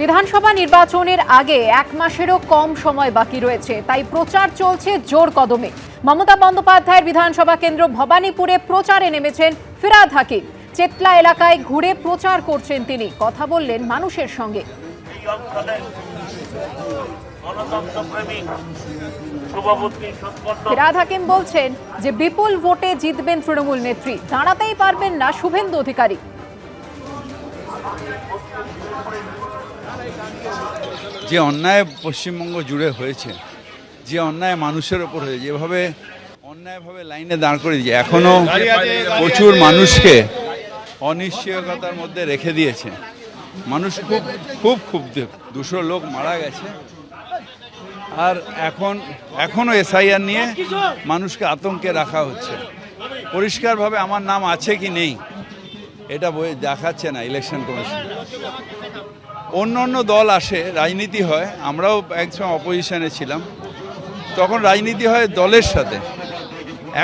বিধানসভা নির্বাচনের আগে এক মাসেরও কম সময় বাকি রয়েছে, তাই প্রচার চলছে জোর কদমে। মমতা বন্দ্যোপাধ্যায়ের বিধানসভা কেন্দ্র ভবানীপুরে প্রচারে নেমেছেন ফিরহাদ হাকিম। চেতলা এলাকায় ঘুরে প্রচার করছেন তিনি, কথা বললেন মানুষের সঙ্গে। ফিরহাদ হাকিম বলছেন যে বিপুল ভোটে জিতবেন তৃণমূল নেত্রী, দাঁড়াতেই পারবেন না শুভেন্দু অধিকারী। যে অন্যায় পশ্চিমবঙ্গ জুড়ে হয়েছে, যে অন্যায় মানুষের ওপর হয়েছে, যেভাবে অন্যায়ভাবে লাইনে দাঁড় করে দিয়েছে, এখনো প্রচুর মানুষকে অনিশ্চয়তার মধ্যে রেখে দিয়েছে। মানুষ খুব ক্ষুব্ধ। 200 লোক মারা গেছে, আর এখনো এসআইআর নিয়ে মানুষকে আতঙ্কে রাখা হচ্ছে। পরিষ্কারভাবে আমার নাম আছে কি নেই এটা দেখাচ্ছে না ইলেকশন কমিশন। অন্য দল আসে, রাজনীতি হয়, আমরাও একসময় অপোজিশনে ছিলাম, তখন রাজনীতি হয় দলের সাথে।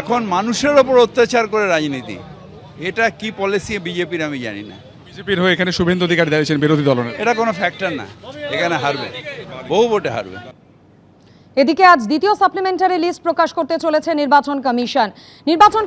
এখন মানুষের ওপর অত্যাচার করে রাজনীতি, এটা কি পলিসি বিজেপির আমি জানি না। বিজেপির হয়ে এখানে শুভেন্দু অধিকারী দাঁড়িয়েছেন বিরোধী দলনেতা। এটা কোনো ফ্যাক্টর না, এখানে হারবে, বহু ভোটে হারবে। এদিকে আজ দ্বিতীয় সাপ্লিমেন্টারি লিস্ট প্রকাশ করতে চলেছে নির্বাচন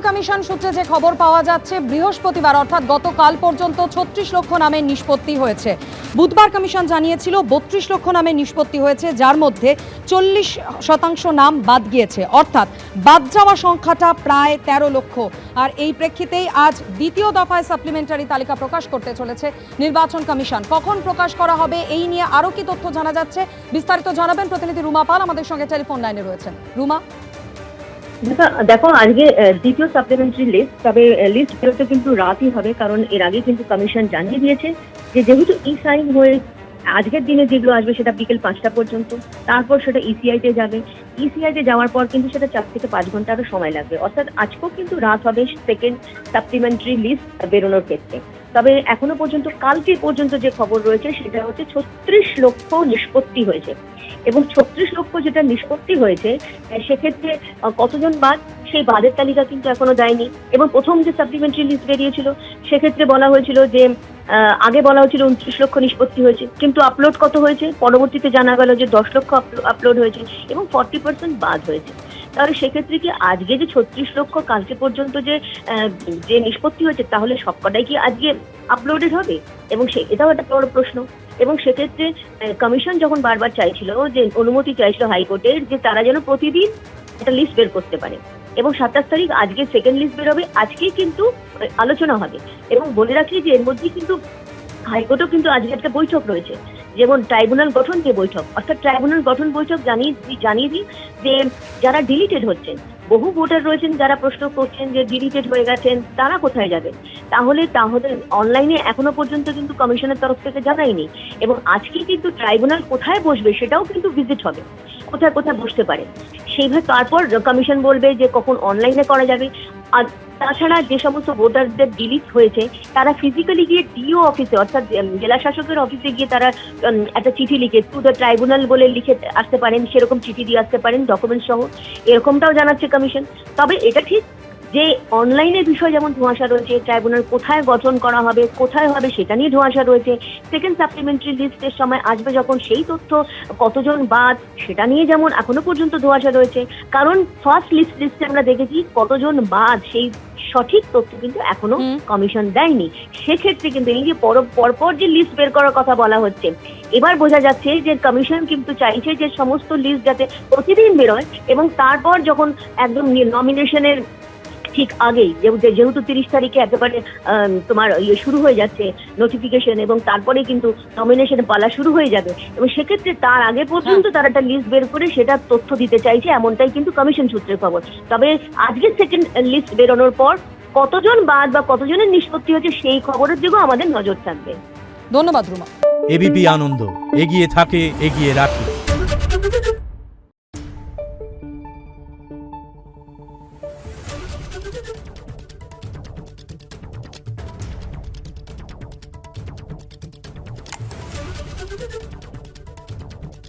কমিশন সূত্রে যে খবর পাওয়া যাচ্ছে, বৃহস্পতিবার অর্থাৎ গতকাল পর্যন্ত 36 লক্ষ নামের নিষ্পত্তি হয়েছে। বুধবার কমিশন জানিয়েছিল 32 লক্ষ নামের নিষ্পত্তি হয়েছে, যার মধ্যে 40% নাম বাদ গিয়েছে, অর্থাৎ বাদ যাওয়া সংখ্যাটা প্রায় 13 লক্ষ। আর এই প্রেক্ষিতেই আজ দ্বিতীয় দফায় সাপ্লিমেন্টারি তালিকা প্রকাশ করতে চলেছে নির্বাচন কমিশন। কখন প্রকাশ করা হবে, এই নিয়ে আরও কি তথ্য জানা যাচ্ছে, বিস্তারিত জানাবেন প্রতিনিধি রুমা পাল আমাদের সঙ্গে টেলিফোন লাইনে রয়েছেন। রুমা, দেখো আজকে দ্বিতীয় সাপ্লিমেন্টারি লিস্ট, তবে লিস্ট বেরোতে কিন্তু রাতই হবে, কারণ এর আগে কিন্তু কমিশন জানিয়ে দিয়েছে যে যেহেতু ই সাইন হয়ে আজকের দিনে যেগুলো আসবে সেটা বিকেল 5টা পর্যন্ত, তারপর সেটা ইসিআইতে যাবে। ইসিআইতে যাওয়ার পর কিন্তু সেটা 4 থেকে 5 ঘন্টা আরো সময় লাগবে, অর্থাৎ আজকেও কিন্তু রাত হবে সেকেন্ড সাপ্লিমেন্টারি লিস্ট বেরোনোর ক্ষেত্রে। তবে এখনো পর্যন্ত কালকে পর্যন্ত যে খবর রয়েছে সেটা হচ্ছে 36 লক্ষ নিষ্পত্তি হয়েছে, এবং 36 লক্ষ যেটা নিষ্পত্তি হয়েছে সেক্ষেত্রে কতজন বাদ, সেই বাদের তালিকা কিন্তু এখনো দেয়নি। এবং প্রথম যে সাপ্লিমেন্টারি লিস্ট বেরিয়েছিল সেক্ষেত্রে বলা হয়েছিল যে আগে বলা হয়েছিল 29 লক্ষ নিষ্পত্তি হয়েছে, কিন্তু আপলোড কত হয়েছে পরবর্তীতে জানা গেল যে 10 লক্ষ আপলোড হয়েছে এবং 40% বাদ হয়েছে। তাহলে সেক্ষেত্রে কি আজকে যে 36 লক্ষ কালকে পর্যন্ত যে নিষ্পত্তি হয়েছে, তাহলে সবকটাই কি আজকে আপলোডেড হবে? এবং এটাও একটা বড় প্রশ্ন। এবং সেক্ষেত্রে কমিশন যখন বারবার চাইছিল, যে অনুমতি চাইছিল হাইকোর্টের, যে তারা যেন প্রতিদিন একটা লিস্ট বের করতে পারে, এবং 27 তারিখ আজকে সেকেন্ড লিস্ট বের হবে, আজকেই কিন্তু আলোচনা হবে। এবং বলে রাখি যে এর মধ্যে কিন্তু হাইকোর্টও কিন্তু আজকে একটা বৈঠক রয়েছে, যেমন ট্রাইব্যুনাল গঠন যে বৈঠক, অর্থাৎ ট্রাইব্যুনাল গঠন বৈঠক জানিয়ে দিই যে যারা ডিলিটেড হচ্ছেন, বহু ভোটার রয়েছেন যারা প্রশ্ন করছেন যে ডিলিটেড হয়ে গেছেন, তারা কোথায় যাবেন? তাহলে অনলাইনে এখনো পর্যন্ত কিন্তু কমিশনের তরফ থেকে জানায়নি। এবং আজকে কিন্তু ট্রাইব্যুনাল কোথায় বসবে সেটাও কিন্তু ভিজিট হবে, কোথায় কোথায় বসতে পারে সেইভাবে তারপর কমিশন বলবে যে কখন অনলাইনে করা যাবে। আর তাছাড়া যে সমস্ত ভোটারদের ডিলিট হয়েছে তারা ফিজিক্যালি গিয়ে ডিও অফিসে, অর্থাৎ জেলা শাসকের অফিসে গিয়ে তারা একটা চিঠি লিখে টু দ্য ট্রাইব্যুনাল বলে লিখে আসতে পারেন, সেরকম চিঠি দিয়ে আসতে পারেন ডকুমেন্ট সহ, এরকমটাও জানাচ্ছে কমিশন। তবে এটা ঠিক যে অনলাইনের বিষয় যেমন ধোঁয়াশা রয়েছে, ট্রাইব্যুনাল কোথায় গঠন করা হবে, কোথায় হবে সেটা নিয়ে ধোঁয়াশা রয়েছে। সেকেন্ড সাপ্লিমেন্টারি লিস্টের সময় আসবে যখন, সেই তথ্য কতজন বাদ সেটা নিয়ে যেমন এখনো পর্যন্ত ধোঁয়াশা রয়েছে, কারণ ফার্স্ট লিস্টে আমরা দেখেছি কতজন বাদ, সেই সঠিক তথ্য কিন্তু এখনো কমিশন দেয়নি। সেক্ষেত্রে কিন্তু এই যে পরপর যে লিস্ট বের করার কথা বলা হচ্ছে, এবার বোঝা যাচ্ছে যে কমিশন কিন্তু চাইছে যে সমস্ত লিস্ট যাতে প্রতিদিন বেরোয়, এবং তারপর যখন একদম নমিনেশনের ঠিক আগেই, যেহেতু 30 তারিখে একেবারে তোমার শুরু হয়ে যাচ্ছে নোটিফিকেশন, এবং তারপরে কিন্তু নমিনেশনের পালা শুরু হয়ে যাবে, এবং সেক্ষেত্রে তার আগে পর্যন্ত তারা একটা লিস্ট বের করে সেটা তথ্য দিতে চাইছে, এমনটাই কিন্তু কমিশন সূত্রের খবর। তবে আজকে সেকেন্ড লিস্ট বেরোনোর পর কতজন বাদ বা কতজনের নিষ্পত্তি হচ্ছে সেই খবরের দিকেও আমাদের নজর থাকবে। ধন্যবাদ রুমা। এবিপি আনন্দ, এগিয়ে থাকে, এগিয়ে রাখে।